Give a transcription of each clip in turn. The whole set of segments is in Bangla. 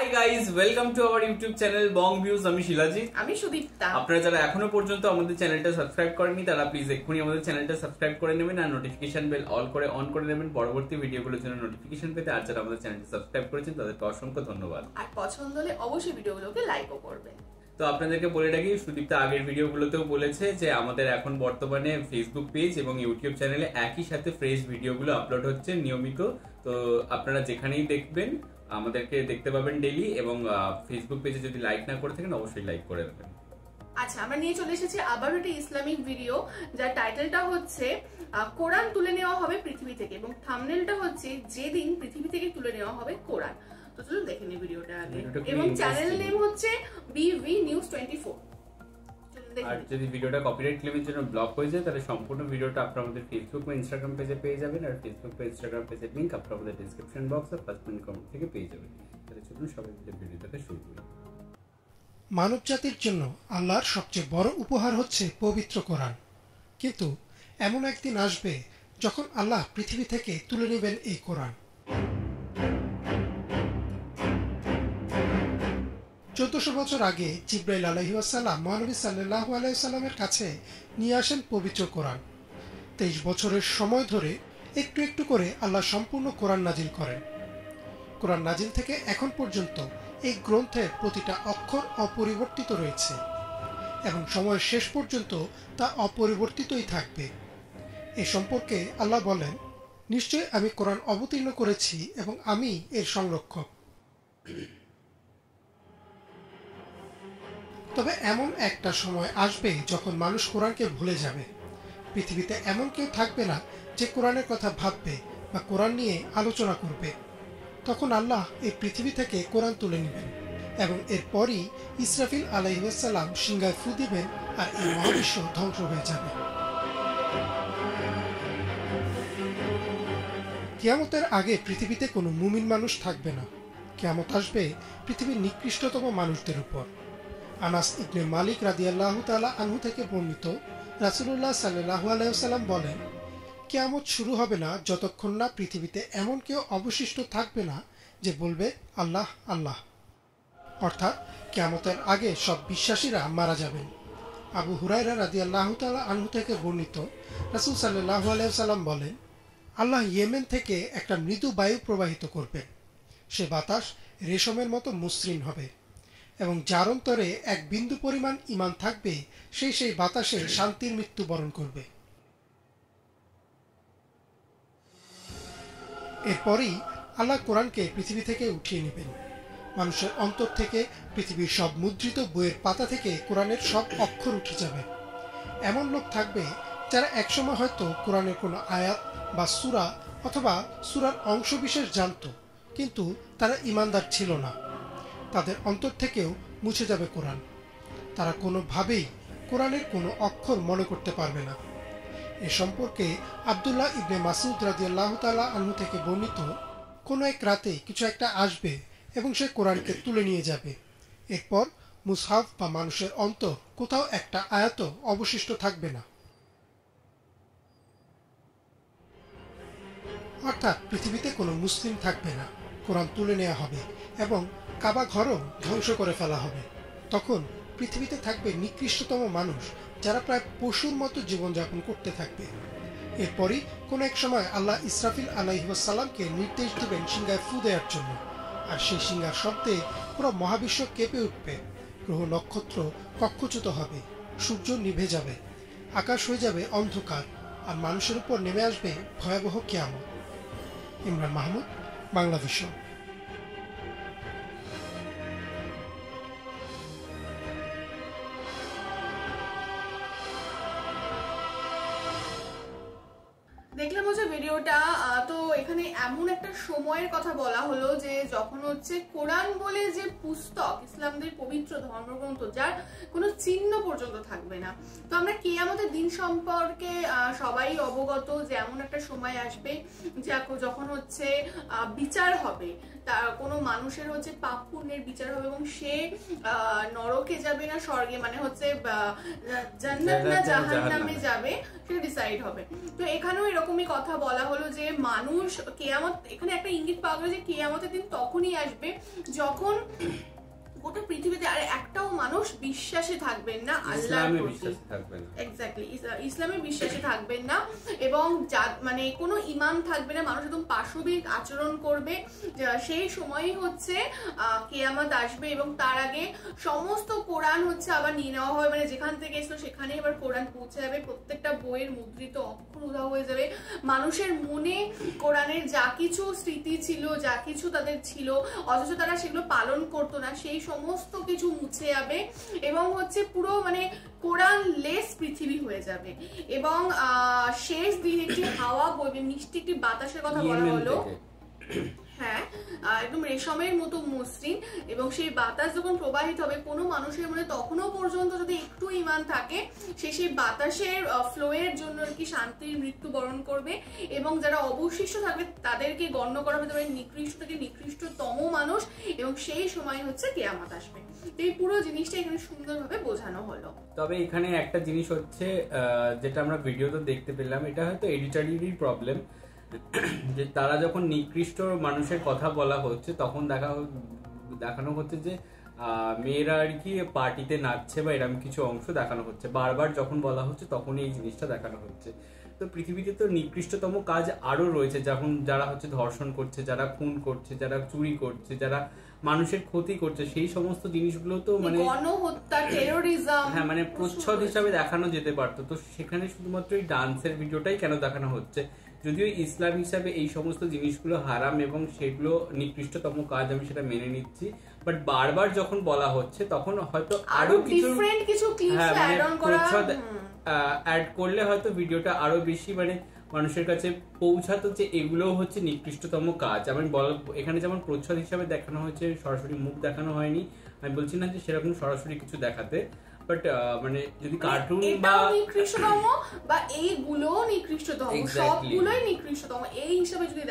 Hi guys, welcome to our YouTube channel Bong views. আমি শিলাজিৎ, আমি সুদীপ্তা। আপনারা যারা এখনো পর্যন্ত আমাদের চ্যানেলটা সাবস্ক্রাইব করেননি তারা প্লিজ এক্ষুনি আমাদের চ্যানেলটা সাবস্ক্রাইব করে নেবেন আর নোটিফিকেশন বেল অন করে নেবেন পরবর্তী ভিডিওগুলোর জন্য নোটিফিকেশন পেতে। আর যারা আমাদের চ্যানেলটা সাবস্ক্রাইব করেছেন তাদেরকে অসংখ্য ধন্যবাদ। আর পছন্দ হলে অবশ্যই ভিডিওগুলোকে লাইকও করবেন। তো আপনাদেরকে বলে রাখি, সুদীপ্তা আগের ভিডিওগুলোতেও বলেছে যে আমাদের এখন বর্তমানে ফেসবুক পেজ এবং ইউটিউব চ্যানেলে একই সাথে ফ্রেশ ভিডিওগুলো আপলোড হচ্ছে নিয়মিত। তো আপনারা যেখানেই দেখবেন আমাদেরকে দেখতে পাবেন ডেইলি, এবং ফেসবুক পেজে যদি লাইক না করে থাকেন অবশ্যই লাইক করে দেবেন। আচ্ছা, আমরা নিয়ে চলে এসেছি আবার একটা ইসলামিক ভিডিও, যার টাইটেলটা হচ্ছে কোরআন তুলে নেওয়া হবে পৃথিবী থেকে, এবং থাম্বনেলটা হচ্ছে যেদিন পৃথিবী থেকে তুলে নেওয়া হবে কোরআন। তো চলুন দেখে নিই ভিডিওটা আগে, এবং চ্যানেল নেম হচ্ছে বিভি নিউজ 24। আর যদি ভিডিওটা কপিরাইট ক্লেমের জন্য ব্লক হয়ে যায় তাহলে সম্পূর্ণ ভিডিওটা আপনারা আমাদের ফেসবুক বা ইনস্টাগ্রাম পেজে পেয়ে যাবেন, আর ফেসবুক বা ইনস্টাগ্রাম পেজের লিংক আপনারা আমাদের ডেসক্রিপশন বক্স আর ফার্স্ট কমেন্ট থেকে পেয়ে যাবেন। তাহলে চলুন সবাই মিলে ভিডিওটাকে শুরু করি। মানব জাতির জন্য আল্লাহর সবচেয়ে বড় উপহার হচ্ছে পবিত্র কোরআন। কিন্তু এমন একদিন আসবে যখন আল্লাহ পৃথিবী থেকে তুলে নেবেন এই কোরআন। 1400 বছর আগে জিবরাইল আলাইহিস সালাম মহানবী সাল্লাল্লাহু আলাইহি সাল্লামের কাছে নিয়ে আসেন পবিত্র কোরআন। 23 বছরের সময় ধরে একটু একটু করে আল্লাহ সম্পূর্ণ কোরআন নাজিল করেন। কোরআন নাজিল থেকে এখন পর্যন্ত এই গ্রন্থের প্রতিটা অক্ষর অপরিবর্তিত রয়েছে এবং সময়ের শেষ পর্যন্ত তা অপরিবর্তিতই থাকবে। এ সম্পর্কে আল্লাহ বলেন, নিশ্চয় আমি কোরআন অবতীর্ণ করেছি এবং আমি এর সংরক্ষক। তবে এমন একটা সময় আসবে যখন মানুষ কোরআনকে ভুলে যাবে। পৃথিবীতে এমন কেউ থাকবে না যে কোরআনের কথা ভাববে বা কোরআন নিয়ে আলোচনা করবে। তখন আল্লাহ এই পৃথিবী থেকে কোরআন তুলে নেবেন এবং এরপরই ইসরাফিল আলাইহিস সালাম সিংহায় ফু দিবেন আর এই মহাবিশ্ব ধ্বংস হয়ে যাবে। কিয়ামতের আগে পৃথিবীতে কোনো মুমিন মানুষ থাকবে না। কিয়ামত আসবে পৃথিবীর নিকৃষ্টতম মানুষদের উপর। আনাস ইবনে মালিক রাদিয়াল্লাহু তাআলা আনহু থেকে বর্ণিত, রাসূলুল্লাহ সাল্লাল্লাহু আলাইহি ওয়াসাল্লাম বলেন, কিয়ামত শুরু হবে না যতক্ষণ না পৃথিবীতে এমন কেউ অবশিষ্ট থাকবে না যে বলবে আল্লাহ আল্লাহ। অর্থাৎ কিয়ামতের আগে সব বিশ্বাসীরা মারা যাবেন। আবু হুরায়রা রাদিয়াল্লাহু তাআলা আনহু থেকে বর্ণিত, রাসূল সাল্লাল্লাহু আলাইহি ওয়াসাল্লাম বলেন, আল্লাহ ইয়েমেন থেকে একটা মৃদু বায়ু প্রবাহিত করবেন। সে বাতাস রেশমের মতো মসৃণ হবে এবং যার অন্তরে এক বিন্দু পরিমাণ ঈমান থাকবে সেই বাতাসে শান্তির মৃত্যু বরণ করবে। এরপরই আল্লাহ কোরআনকে পৃথিবী থেকে উঠিয়ে নেবেন। মানুষের অন্তর থেকে পৃথিবীর সব মুদ্রিত বইয়ের পাতা থেকে কোরআনের সব অক্ষর উঠে যাবে। এমন লোক থাকবে যারা একসময় হয়তো কোরআনের কোনো আয়াত বা সূরা অথবা সূরার অংশ বিশেষ জানত, কিন্তু তারা ঈমানদার ছিল না। তাদের অন্তর থেকেও মুছে যাবে কোরআন। তারা কোনোভাবেই কোরআনের কোনো অক্ষর মনে করতে পারবে না। এ সম্পর্কে আব্দুল্লাহ ইবনে মাসউদ রাদিয়াল্লাহু তাআলা আনহু থেকে বর্ণিত, কোনো এক রাতে কিছু একটা আসবে এবং সে কোরআনকে তুলে নিয়ে যাবে। এরপর মুসহাফ বা মানুষের অন্তর কোথাও একটা আয়াতও অবশিষ্ট থাকবে না। অর্থাৎ পৃথিবীতে কোনো মুসলিম থাকবে না। কোরআন তুলে নেওয়া হবে এবং কাবা ঘরও ধ্বংস করে ফেলা হবে। তখন পৃথিবীতে থাকবে নিকৃষ্টতম মানুষ, যারা প্রায় পশুর মতো জীবনযাপন করতে থাকবে। এরপরই কোনো এক সময় আল্লাহ ইসরাফিল আলাইহিস সালামকে নির্দেশ দিবেন সিংহায় ফু দেওয়ার জন্য, আর সেই সিংহার শব্দে পুরো মহাবিশ্ব কেঁপে উঠবে। গ্রহ নক্ষত্র কক্ষচ্যুত হবে, সূর্য নিভে যাবে, আকাশ হয়ে যাবে অন্ধকার, আর মানুষের উপর নেমে আসবে ভয়াবহ কিয়ামত। ইমরান মাহমুদ, বাংলা ভিশন। দেখলাম হচ্ছে ভিডিওটা। তো এখানে এমন একটা সময়ের কথা বলা হলো যে যখন হচ্ছে কোরআন বলে যে পুস্তক, ইসলামদের পবিত্র ধর্মগ্রন্থ, যার কোনো চিহ্ন পর্যন্ত থাকবে না। তো আমরা কিয়ামতের দিন সম্পর্কে সবাই অবগত যে এমন একটা সময় আসবে যখন হচ্ছে বিচার হবে, তার কোনো মানুষের হচ্ছে পাপ পুণ্যের বিচার হবে এবং সে নরকে যাবে না স্বর্গে, মানে হচ্ছে জান্নাত না জাহান্নামে যাবে, সেটা ডিসাইড হবে। তো এখানেও এরকমই কথা বলা হলো যে মানুষ মানুষ কিয়ামত, এখানে একটা ইঙ্গিত পাওয়া গেল যে কিয়ামতের দিন তখনই আসবে যখন গোটা পৃথিবীতে আর একটাও মানুষ বিশ্বাসে থাকবেন না আল্লাহর প্রতি, এক্স্যাক্টলি ইসলামে বিশ্বাসে থাকবেন না, এবং মানে কোনো ঈমান থাকবে না, মানুষ একদম পাশবিক আচরণ করবে। সেই সময়ই হচ্ছে কিয়ামত আসবে, এবং তার আগে সমস্ত কোরআন হচ্ছে আবার নিয়ে নেওয়া হবে, মানে যেখান থেকে এসলো সেখানেই এবার কোরআন পৌঁছে যাবে, প্রত্যেকটা বইয়ের মুদ্রিত অক্ষর উধাও হয়ে যাবে, মানুষের মনে কোরআনের যা কিছু স্মৃতি ছিল, যা কিছু তাদের ছিল অথচ তারা সেগুলো পালন করতো না, সেই সমস্ত কিছু মুছে যাবে, এবং হচ্ছে পুরো মানে কোরআন লেস পৃথিবী হয়ে যাবে। এবং শেষ দিন একটি হাওয়া বইবে, মিষ্টি একটি বাতাসের কথা বলা হলো, হ্যাঁ একদম রেশমের মতো মসৃণ, এবং সেই বাতাস যখন প্রবাহিত হবে কোনো মানুষের মনে তখনও পর্যন্ত যদি একটু ঈমান থাকে সেই বাতাসের ফ্লোয়ের জন্য আর কি শান্তির মৃত্যু বরণ করবে, এবং যারা অবশিষ্ট থাকবে তাদেরকে গণ্য করা হবে তবে নিকৃষ্ট থেকে নিকৃষ্টতম মানুষ, এবং সেই সময় হচ্ছে কিয়ামত আসবে। এই পুরো জিনিসটা এখানে সুন্দরভাবে বোঝানো হলো। তবে এখানে একটা জিনিস হচ্ছে যেটা আমরা ভিডিওতে দেখতে পেলাম, এটা হয়তো এডিটারিরই প্রবলেম, যে তারা যখন নিকৃষ্ট মানুষের কথা বলা হচ্ছে তখন দেখানো হচ্ছে যে মেয়েরা আর কি পার্টিতে নাচছে বা এরকম কিছু অংশ দেখানো হচ্ছে, বারবার যখন বলা হচ্ছে তখনই এই জিনিসটা দেখানো হচ্ছে। তো পৃথিবীতে তো নিকৃষ্টতম কাজ আরো রয়েছে, যখন যারা হচ্ছে ধর্ষণ করছে, যারা খুন করছে, যারা চুরি করছে, যারা মানুষের ক্ষতি করছে, সেই সমস্ত জিনিসগুলো তো মানে গণহত্যা, টেরোরিজম, হ্যাঁ মানে প্রচ্ছদ হিসাবে দেখানো যেতে পারতো। তো সেখানে শুধুমাত্র এই ডান্সের ভিডিওটাই কেন দেখানো হচ্ছে? যদিও ইসলাম হিসাবে এই সমস্ত জিনিসগুলো হারাম এবং সেগুলো নিকৃষ্টতম কাজ, আমি সেটা মেনে নিচ্ছি, বাট বারবার যখন বলা হচ্ছে তখন হয়তো আরো কিছু ক্লিপস অ্যাড করলে হয়তো ভিডিওটা আরো বেশি মানে মানুষের কাছে পৌঁছাতো যে এগুলো হচ্ছে নিকৃষ্টতম কাজ। আমি এখানে যেমন প্রচ্ছদ হিসাবে দেখানো হয়েছে, সরাসরি মুখ দেখানো হয়নি, আমি বলছি না যে সেরকম সরাসরি কিছু দেখাতে, বাট মানে যদি কার্টুন বা নিকৃষ্টতম বা এইগুলো নিকৃষ্টতম, সবগুলোই নিকৃষ্টতম এই হিসাবে যদি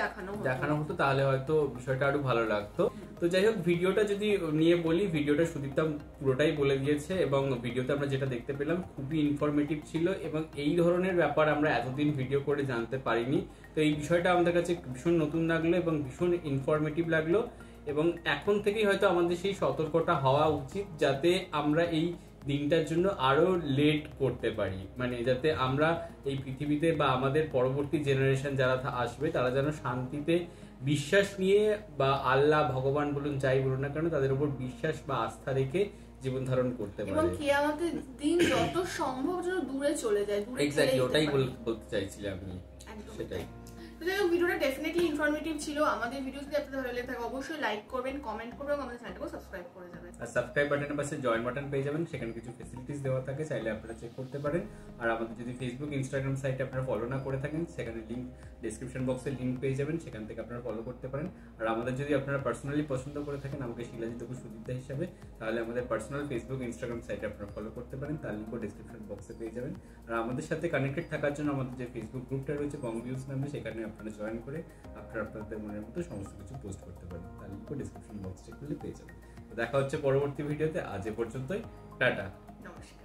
দেখানো হতো তাহলে হয়তো বিষয়টা আরো ভালো লাগতো। তো যাই হোক, ভিডিওটা যদি নিয়ে বলি, ভিডিওটা সুদীপ্তা পুরোটাই বলে দিয়েছে, এবং ভিডিওতে আমরা যেটা দেখতে পেলাম খুবই ইনফরমেটিভ ছিল, এবং এই ধরনের ব্যাপার আমরা এতদিন ভিডিও করে জানতে পারিনি। তো এই বিষয়টা আমাদের কাছে ভীষণ নতুন লাগলো এবং ভীষণ ইনফরমেটিভ লাগলো, এবং এখন থেকেই হয়তো আমাদের সেই সতর্কতা হওয়া উচিত যাতে আমরা এই দিনটার জন্য আরো লেট করতে পারি, মানে যাতে আমরা এই পৃথিবীতে বা আমাদের পরবর্তী জেনারেশন যারা আসবে তারা যেন শান্তিতে বিশ্বাস নিয়ে বা আল্লাহ ভগবান বলুন যাই বলুন না কেন তাদের উপর বিশ্বাস বা আস্থা রেখে জীবন ধারণ করতে পারে, এবং কিয়ামতের দিন যত সম্ভব যেন দূরে চলে যায়। এক্স্যাক্টলি ওটাই বলতে চাইছিলাম আমি, সেটাই। তো যাই হোক, ভিডিওটা ডেফিনেটলি ইনফরমেটিভ ছিল। আমাদের ভিডিও যদি আপনাদের ভালো লেগে থাকে অবশ্যই লাইক করবেন, কমেন্ট করবেন, এবং আমাদের চ্যানেলটাকে সাবস্ক্রাইব করে যাবেন। আর সাবস্ক্রাইব বাটনের পাশে জয়েন বাটন পেয়ে যাবেন, সেখানে কিছু ফ্যাসিলিটিস দেওয়া থাকে, চাইলে আপনারা চেক করতে পারেন। আর আমাদের যদি ফেসবুক, ইনস্টাগ্রাম সাইটে আপনারা ফলো না করে থাকেন, সেখানে লিঙ্ক ডেসক্রিপশন বক্সে লিঙ্ক পেয়ে যাবেন, সেখান থেকে আপনারা ফলো করতে পারেন। আর আমাদের যদি আপনারা পার্সোনালি পছন্দ করে থাকেন আমাকে শিলাজিৎ অপু সুদীপ্তা হিসাবে, তাহলে আমাদের পার্সোনাল ফেসবুক, ইনস্টাগ্রাম সাইটে আপনারা ফলো করতে পারেন, তার লিঙ্কও ডেসক্রিপশন বক্সে পেয়ে যাবেন। আর আমাদের সাথে কানেক্টেড থাকার জন্য আমাদের যে ফেসবুক গ্রুপটা রয়েছে বং ভিউজ নামে, সেখানে আপনারা জয়েন করে আপনারা আপনাদের মনের মতো সমস্ত কিছু পোস্ট করতে পারেন, তার লিঙ্কও ডেসক্রিপশন বক্সে খুলে পেয়ে যাবেন। দেখা হচ্ছে পরবর্তী ভিডিওতে, আজ এ পর্যন্তই, টাটা, নমস্কার।